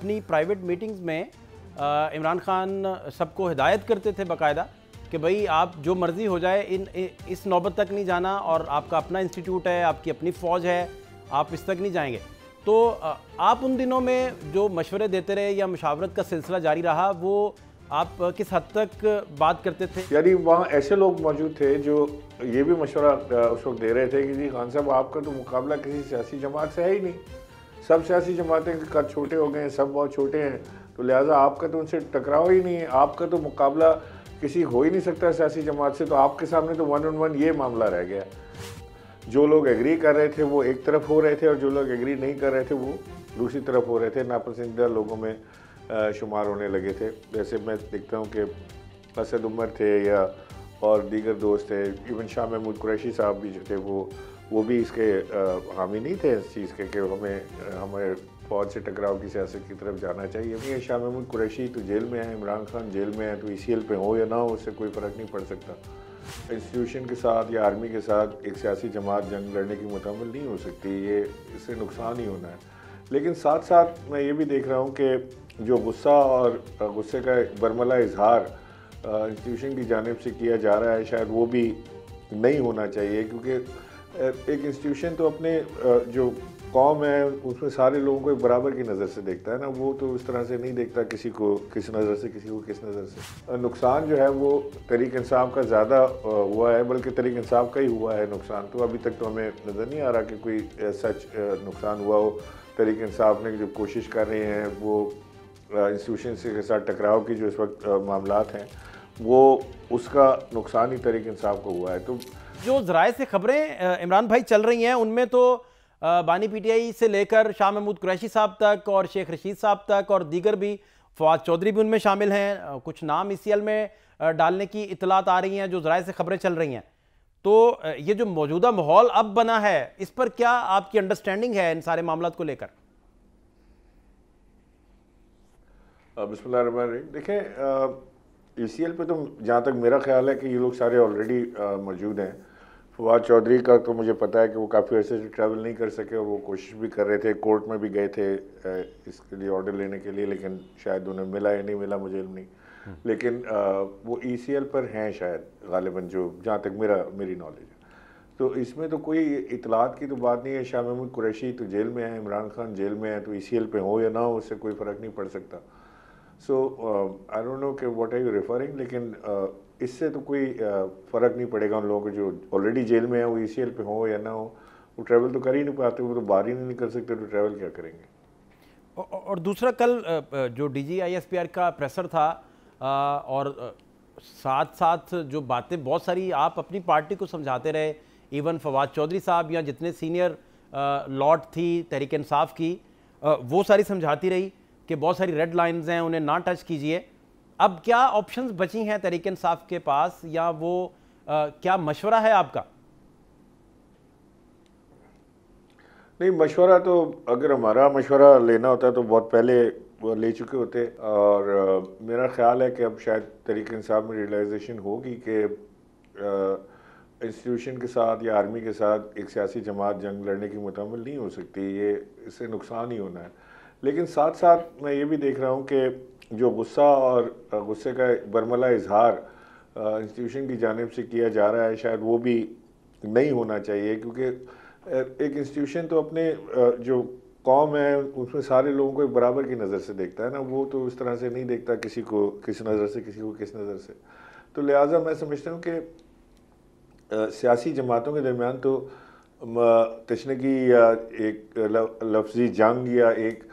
अपनी private meetings में इमरान खान सबको हिदायत करते थे बाकायदा कि भाई आप जो मर्ज़ी हो जाए इस नौबत तक नहीं जाना, और आपका अपना इंस्टीट्यूट है, आपकी अपनी फ़ौज है, आप इस तक नहीं जाएंगे। तो आप उन दिनों में जो मशवरे देते रहे या मुशावरत का सिलसिला जारी रहा, वो आप किस हद तक बात करते थे? यानी वहाँ ऐसे लोग मौजूद थे जो ये भी मशवरा उस वक्त दे रहे थे कि जी खान साहब आपका तो मुकाबला किसी सियासी जमात से है ही नहीं, सब सियासी जमातें के कद छोटे हो गए हैं, सब बहुत छोटे हैं, तो लिहाजा आपका तो उनसे टकराव ही नहीं है, आपका तो मुकाबला किसी हो ही नहीं सकता सियासी जमात से, तो आपके सामने तो 1 on 1 ये मामला रह गया। जो लोग एग्री कर रहे थे वो एक तरफ हो रहे थे और जो लोग एग्री नहीं कर रहे थे वो दूसरी तरफ हो रहे थे, नापसंदीदा लोगों में शुमार होने लगे थे। जैसे मैं देखता हूँ कि असद उमर थे या और दीगर दोस्त थे, इवन शाह महमूद कुरैशी साहब भी जो थे वो भी इसके हामी नहीं थे इस चीज़ के कि हमें फ़ौज से टकराव की सियासत की तरफ जाना चाहिए। ये शाह महमूद कुरैशी तो जेल में है, इमरान खान जेल में है, तो ECL पे हो या ना हो उससे कोई फ़र्क नहीं पड़ सकता। इंस्टीट्यूशन के साथ या आर्मी के साथ एक सियासी जमात जंग लड़ने की मुतअम्मिल नहीं हो सकती, ये इससे नुकसान ही होना है। लेकिन साथ साथ मैं ये भी देख रहा हूँ कि जो गुस्सा और गुस्से का बरमला इजहार इंस्टीट्यूशन की जानिब से किया जा रहा है, शायद वो भी नहीं होना चाहिए, क्योंकि एक इंस्टीट्यूशन तो अपने जो कौम है उसमें सारे लोगों को एक बराबर की नज़र से देखता है ना, वो तो इस तरह से नहीं देखता किसी को किस नज़र से, किसी को किस नज़र से। नुकसान जो है वो तहरीक इंसाफ का ज़्यादा हुआ है, बल्कि तहरीक इंसाफ का ही हुआ है नुकसान, तो अभी तक तो हमें नज़र नहीं आ रहा कि कोई सच नुकसान हुआ हो। तहरीक इंसाफ ने जो कोशिश कर रहे हैं वो इंस्टीट्यूशन के साथ टकराव की जो इस वक्त मामलात हैं वो उसका नुकसान ही तहरीक इंसाफ को हुआ है। तो जो ज़राए से खबरें इमरान भाई चल रही हैं उनमें तो बानी PTI से लेकर शाह महमूद कुरैशी साहब तक और शेख रशीद साहब तक और दीगर भी, फवाद चौधरी भी उनमें शामिल हैं, कुछ नाम ECL में डालने की इतलात आ रही हैं जो ज़राए से खबरें चल रही हैं। तो ये जो मौजूदा माहौल अब बना है, इस पर क्या आपकी अंडरस्टैंडिंग है इन सारे मामलों को लेकर? बिस्मिल्लाहिर्रहमानिर्रहीम। देखें ECL पे तो जहाँ तक मेरा ख्याल है कि ये लोग सारे ऑलरेडी मौजूद हैं। फवाद चौधरी का तो मुझे पता है कि वो काफ़ी अर्से से ट्रैवल नहीं कर सके और वो कोशिश भी कर रहे थे, कोर्ट में भी गए थे इसके लिए ऑर्डर लेने के लिए, लेकिन शायद उन्हें मिला या नहीं मिला मुझे इल्म नहीं, लेकिन वो ECL पर हैं शायद गालिबन, जो जहाँ तक मेरी नॉलेज है। तो इसमें तो कोई इतलात की तो बात नहीं है। शाह महमूद कुरैशी तो जेल में है, इमरान खान जेल में है, तो ECL पे हो या ना हो उससे कोई फ़र्क नहीं पड़ सकता। सो आई डोंट नो कि व्हाट आर यू रेफरिंग, लेकिन इससे तो कोई फ़र्क नहीं पड़ेगा उन लोगों को जो ऑलरेडी जेल में है, वो ECL पे हो या ना हो, वो ट्रैवल तो कर ही नहीं पाते, वो तो बाहर ही नहीं निकल सकते, तो ट्रैवल क्या करेंगे। और दूसरा, कल जो DG ISPR का प्रेशर था और साथ साथ जो बातें बहुत सारी आप अपनी पार्टी को समझाते रहे, इवन फवाद चौधरी साहब या जितने सीनियर लॉट थी तहरीक इंसाफ की, वो सारी समझाती रही कि बहुत सारी रेड लाइंस हैं, उन्हें ना टच कीजिए। अब क्या ऑप्शंस बची हैं तहरीक इंसाफ के पास, या वो क्या मशवरा है आपका? नहीं, मशवरा तो अगर हमारा मशवरा लेना होता तो बहुत पहले वो ले चुके होते, और मेरा ख्याल है कि अब शायद तहरीक इंसाफ में रियलाइजेशन होगी कि इंस्टीट्यूशन के साथ या आर्मी के साथ एक सियासी जमात जंग लड़ने की मुतअम्मिल नहीं हो सकती, ये इससे नुकसान ही होना है। लेकिन साथ साथ मैं ये भी देख रहा हूँ कि जो गुस्सा और गुस्से का बरमला इजहार इंस्टीट्यूशन की जानिब से किया जा रहा है, शायद वो भी नहीं होना चाहिए, क्योंकि एक इंस्टीट्यूशन तो अपने जो कौम है उसमें सारे लोगों को एक बराबर की नज़र से देखता है ना, वो तो इस तरह से नहीं देखता किसी को किस नज़र से, किसी को किस नज़र से। तो लिहाजा मैं समझता हूँ कि सियासी जमातों के दरमियान तो तशनगी या एक लफ्ज़ी जंग या एक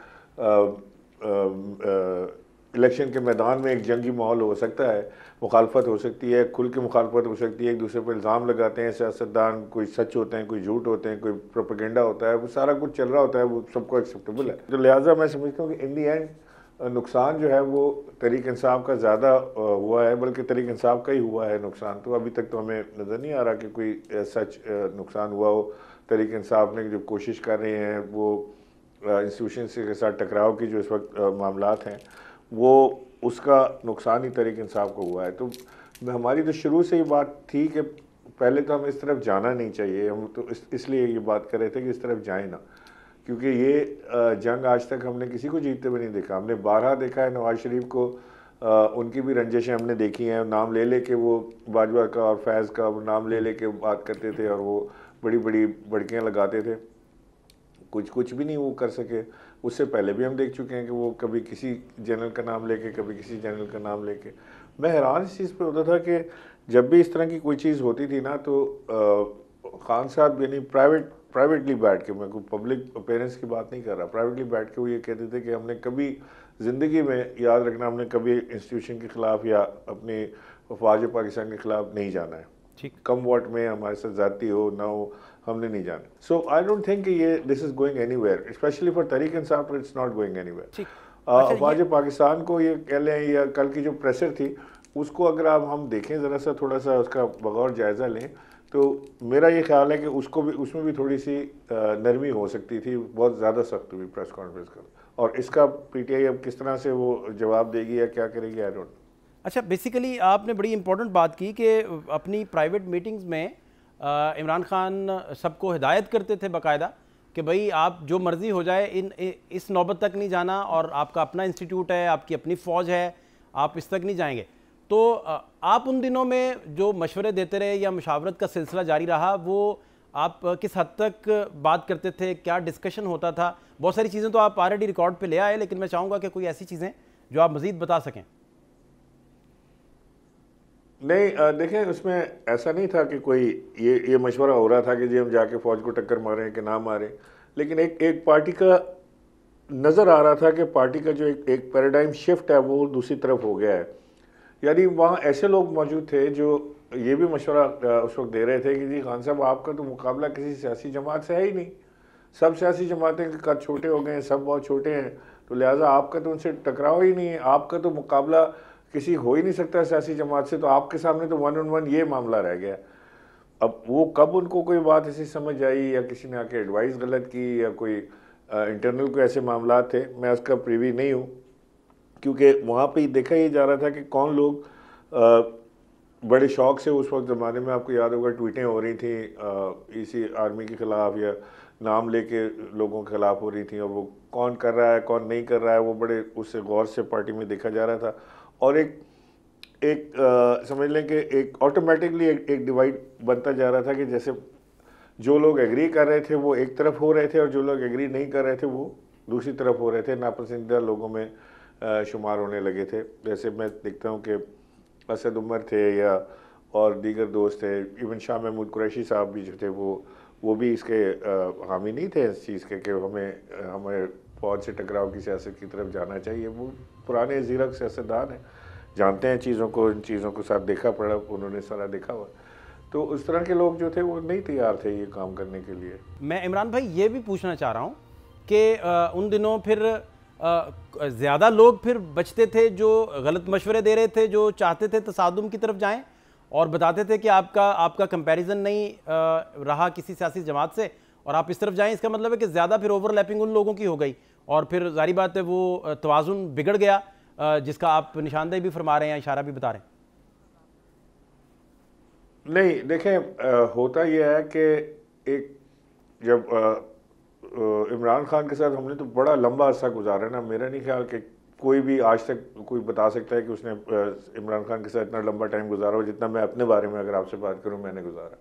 इलेक्शन के मैदान में एक जंगी माहौल हो सकता है, मुखालफत हो सकती है, खुल के मुखालफत हो सकती है, एक दूसरे पर इल्ज़ाम लगाते हैं सियासतदान, कोई सच होते हैं, कोई झूठ होते हैं, कोई प्रोपेगेंडा होता है, वो सारा कुछ चल रहा होता है, वो सबको एक्सेप्टेबल है। तो लिहाजा मैं समझता हूँ कि इन दी एंड नुकसान जो है वो तहरीक इंसाफ का ज़्यादा हुआ है, बल्कि तहरीक इंसाफ का ही हुआ है नुकसान, तो अभी तक तो हमें नज़र नहीं आ रहा कि कोई सच नुकसान हुआ हो। तहरीक इंसाफ ने जो कोशिश कर रहे हैं वो इंस्टीट्यूशन के साथ टकराव की जो इस वक्त मामलात हैं वो उसका नुकसान ही तहरीक इंसाफ को हुआ है। तो हमारी तो शुरू से ही बात थी कि पहले तो हमें इस तरफ जाना नहीं चाहिए, हम तो इसलिए ये बात कर रहे थे कि इस तरफ जाए ना, क्योंकि ये जंग आज तक हमने किसी को जीतते हुए नहीं देखा। हमने 12 देखा है नवाज शरीफ को, उनकी भी रंजिशें हमने देखी हैं। नाम ले लेके वो बाजवा का और फैज़ का वो नाम ले लेके बात करते थे और वो बड़ी बड़ी बड़कियाँ लगाते थे। कुछ भी नहीं वो कर सके। उससे पहले भी हम देख चुके हैं कि वो कभी किसी जनरल का नाम लेके, कभी किसी जनरल का नाम लेके। मैं हैरान इस चीज़ पे होता था कि जब भी इस तरह की कोई चीज़ होती थी ना, तो खान साहब यानी प्राइवेटली बैठ के, मैं कोई पब्लिक अपेयरेंस की बात नहीं कर रहा, प्राइवेटली बैठ के वो ये कहते थे कि हमने कभी ज़िंदगी में, याद रखना, हमने कभी इंस्टीट्यूशन के ख़िलाफ़ या अपने अफवाज पाकिस्तान के ख़िलाफ़ नहीं जाना है। ठीक, कम वोट में हमारे साथ ज़्यादती हो ना हो, हमने नहीं जाना। सो आई डोंट थिंक कि ये this is going anywhere, specially for Tehreek Insaf, it's not going anywhere. ठीक। अच्छा, अफवाज पाकिस्तान को ये कह लें या कल की जो प्रेशर थी उसको अगर आप हम देखें ज़रा सा, थोड़ा सा उसका बगौर जायज़ा लें, तो मेरा ये ख्याल है कि उसको भी, उसमें भी थोड़ी सी नरमी हो सकती थी। बहुत ज़्यादा सख्त हुई प्रेस कॉन्फ्रेंस का, और इसका पीटीआई अब किस तरह से वो जवाब देगी या क्या करेगी, आई डोंट नो। अच्छा, बेसिकली आपने बड़ी इंपॉर्टेंट बात की कि अपनी प्राइवेट मीटिंग्स में इमरान खान सबको हिदायत करते थे बाकायदा कि भाई आप जो मर्ज़ी हो जाए, इस नौबत तक नहीं जाना, और आपका अपना इंस्टीट्यूट है, आपकी अपनी फ़ौज है, आप इस तक नहीं जाएंगे। तो आप उन दिनों में जो मशवरे देते रहे या मुशावरत का सिलसिला जारी रहा, वो आप किस हद तक बात करते थे, क्या डिस्कशन होता था? बहुत सारी चीज़ें तो आप ऑलरेडी रिकॉर्ड पे ले आए, लेकिन मैं चाहूँगा कि कोई ऐसी चीज़ें जो आप मज़ीद बता सकें। नहीं, देखें, उसमें ऐसा नहीं था कि कोई ये मशवरा हो रहा था कि जी हम जाके फ़ौज को टक्कर मारें कि ना मारें, लेकिन एक पार्टी का नज़र आ रहा था कि पार्टी का जो एक पैराडाइम शिफ्ट है वो दूसरी तरफ हो गया है। यानी वहाँ ऐसे लोग मौजूद थे जो ये भी मशवरा उस वक्त दे रहे थे कि जी खान साहब, आपका तो मुकाबला किसी सियासी जमात से है ही नहीं, सब सियासी जमातें के कद छोटे हो गए हैं, सब बहुत छोटे हैं, तो लिहाजा आपका तो उनसे टकराव ही नहीं है, आपका तो मुकाबला किसी हो ही नहीं सकता सियासी जमात से, तो आपके सामने तो 1-on-1 ये मामला रह गया। अब वो कब उनको कोई बात ऐसी समझ आई या किसी ने आके एडवाइस गलत की या कोई इंटरनल कोई ऐसे मामला थे, मैं उसका प्रीवी नहीं हूँ, क्योंकि वहाँ पे देखा ये जा रहा था कि कौन लोग बड़े शौक से उस वक्त ज़माने में, आपको याद होगा, ट्वीटें हो रही थी इसी आर्मी के ख़िलाफ़ या नाम लेके लोगों के ख़िलाफ़ हो रही थी, और वो कौन कर रहा है कौन नहीं कर रहा है वो बड़े उससे गौर से पार्टी में देखा जा रहा था। और एक समझ लें कि एक ऑटोमेटिकली एक डिवाइड बनता जा रहा था कि जैसे जो लोग एग्री कर रहे थे वो एक तरफ हो रहे थे, और जो लोग एग्री नहीं कर रहे थे वो दूसरी तरफ हो रहे थे, नापसंदीदा लोगों में शुमार होने लगे थे। जैसे मैं देखता हूँ कि असद उमर थे या और दीगर दोस्त थे, इवन शाह महमूद कुरैशी साहब भी जो थे वो भी इसके हामी नहीं थे इस चीज़ के कि हमें फ़ौज से टकराव की सियासत की तरफ जाना चाहिए। वो पुराने ज़ीरक सियासतदान हैं, जानते हैं चीज़ों को, इन चीज़ों को साथ देखा पड़ा, उन्होंने सारा देखा हुआ। तो उस तरह के लोग जो थे वो नहीं तैयार थे ये काम करने के लिए। मैं इमरान भाई ये भी पूछना चाह रहा हूँ कि उन दिनों फिर ज़्यादा लोग फिर बचते थे जो गलत मशवरे दे रहे थे, जो चाहते थे तसादुम की तरफ जाएं और बताते थे कि आपका कंपैरिजन नहीं रहा किसी सियासी जमात से और आप इस तरफ जाएं। इसका मतलब है कि ज़्यादा फिर ओवरलैपिंग उन लोगों की हो गई और फिर जारी बात है वो तवाज़ुन बिगड़ गया, जिसका आप निशानदेही भी फरमा रहे हैं, इशारा भी बता रहे हैं। नहीं, देखें, होता यह है कि एक जब इमरान खान के साथ हमने तो बड़ा लंबा अरसा गुजारा ना, मेरा नहीं ख्याल कि कोई भी आज तक कोई बता सकता है कि उसने इमरान खान के साथ इतना लंबा टाइम गुजारा हो जितना मैं अपने बारे में अगर आपसे बात करूं मैंने गुजारा।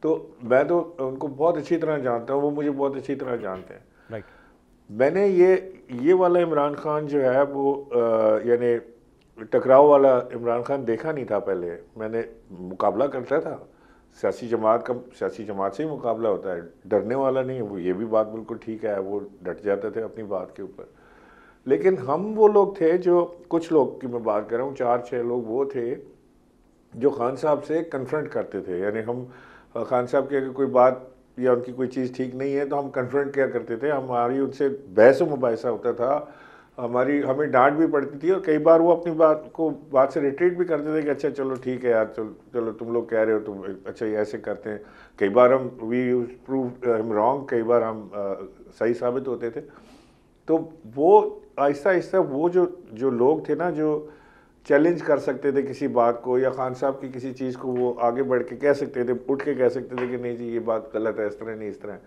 तो मैं तो उनको बहुत अच्छी तरह जानता हूं, वो मुझे बहुत अच्छी तरह जानते हैं। राइट। मैंने ये वाला इमरान खान जो है वो यानी टकराव वाला इमरान खान देखा नहीं था पहले। मैंने मुकाबला करता था, सियासी जमात से ही मुकाबला होता है, डरने वाला नहीं है वो, ये भी बात बिल्कुल ठीक है, वो डट जाते थे अपनी बात के ऊपर। लेकिन हम वो लोग थे जो, कुछ लोग की मैं बात कर रहा हूँ, 4-6 लोग वो थे जो खान साहब से कन्फ्रंट करते थे। यानी हम खान साहब की अगर कोई बात या उनकी कोई चीज़ ठीक नहीं है तो हम कन्फ्रंट क्या करते थे, हमारी उनसे बहस व मुबाहिसा होता था, हमें डांट भी पड़ती थी और कई बार वो अपनी बात से रिट्रीट भी करते थे कि अच्छा चलो ठीक है यार, चलो तुम लोग कह रहे हो तुम अच्छा ये ऐसे करते हैं। कई बार हम प्रूव हम रॉन्ग, कई बार हम सही साबित होते थे। तो वो आहिस्ता आहिस्ता वो जो लोग थे ना, जो चैलेंज कर सकते थे किसी बात को या खान साहब की किसी चीज़ को, वो आगे बढ़ के कह सकते थे, उठ के कह सकते थे कि नहीं जी ये बात गलत है, इस तरह नहीं इस तरह।